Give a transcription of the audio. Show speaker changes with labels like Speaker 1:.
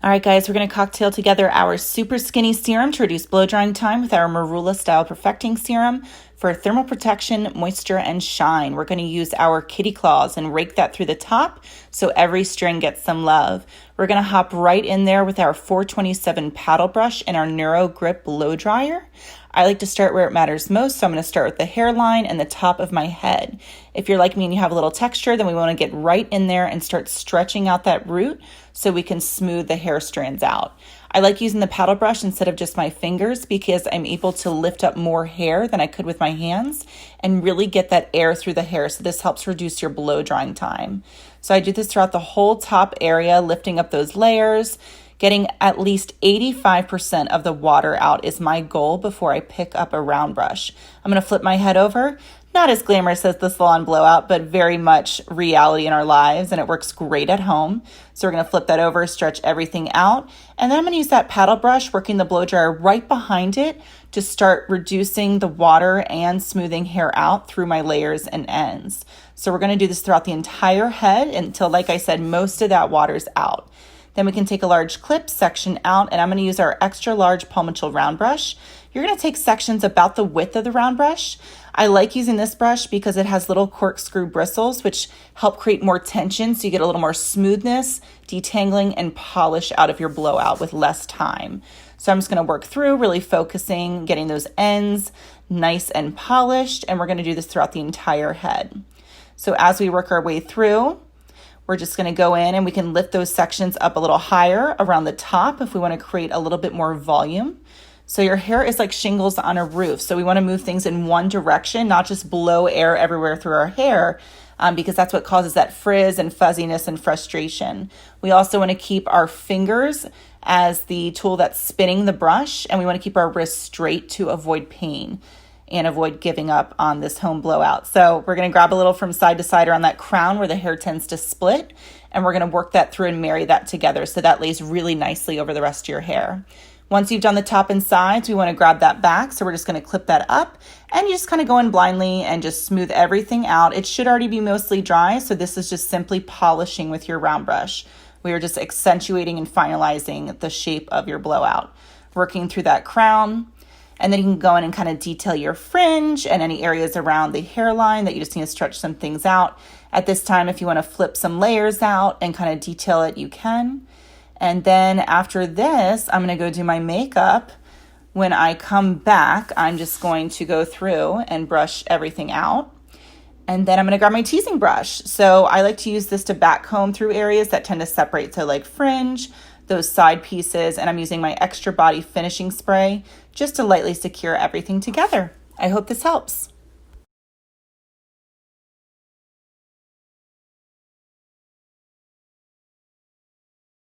Speaker 1: All right, guys, we're going to cocktail together our super skinny serum to reduce blow drying time with our Marula Style Perfecting Serum for thermal protection, moisture, and shine. We're going to use our kitty claws and rake that through the top so every string gets some love. We're going to hop right in there with our 427 paddle brush and our Neuro Grip blow dryer. I like to start where it matters most, so I'm going to start with the hairline and the top of my head. If you're like me and you have a little texture, then we want to get right in there and start stretching out that root so we can smooth the hair strands out. I like using the paddle brush instead of just my fingers because I'm able to lift up more hair than I could with my hands and really get that air through the hair. So this helps reduce your blow drying time. So I do this throughout the whole top area, lifting up those layers. Getting at least 85% of the water out is my goal before I pick up a round brush. I'm going to flip my head over. Not as glamorous as the salon blowout, but very much reality in our lives, and it works great at home. So we're going to flip that over, stretch everything out, and then I'm going to use that paddle brush, working the blow dryer right behind it to start reducing the water and smoothing hair out through my layers and ends. So we're going to do this throughout the entire head until, like I said, most of that water's out. Then we can take a large clip, section out, and I'm going to use our extra large Paul Mitchell round brush. You're going to take sections about the width of the round brush. I like using this brush because it has little corkscrew bristles, which help create more tension so you get a little more smoothness, detangling, and polish out of your blowout with less time. So I'm just going to work through, really focusing, getting those ends nice and polished, and we're going to do this throughout the entire head. So as we work our way through, we're just going to go in and we can lift those sections up a little higher around the top if we want to create a little bit more volume. So your hair is like shingles on a roof. So we want to move things in one direction, not just blow air everywhere through our hair, because that's what causes that frizz and fuzziness and frustration. We also want to keep our fingers as the tool that's spinning the brush, and we want to keep our wrists straight to avoid pain and avoid giving up on this home blowout. So we're going to grab a little from side to side around that crown where the hair tends to split, and we're going to work that through and marry that together so that lays really nicely over the rest of your hair. Once you've done the top and sides, we want to grab that back. So we're just going to clip that up, and you just kind of go in blindly and just smooth everything out. It should already be mostly dry, so this is just simply polishing with your round brush. We are just accentuating and finalizing the shape of your blowout. Working through that crown, and then you can go in and kind of detail your fringe and any areas around the hairline that you just need to stretch some things out. At this time, if you want to flip some layers out and kind of detail it, you can. And then after this, I'm going to go do my makeup. When I come back, I'm just going to go through and brush everything out. And then I'm going to grab my teasing brush. So I like to use this to back comb through areas that tend to separate. So like fringe, those side pieces, and I'm using my extra body finishing spray just to lightly secure everything together. I hope this helps.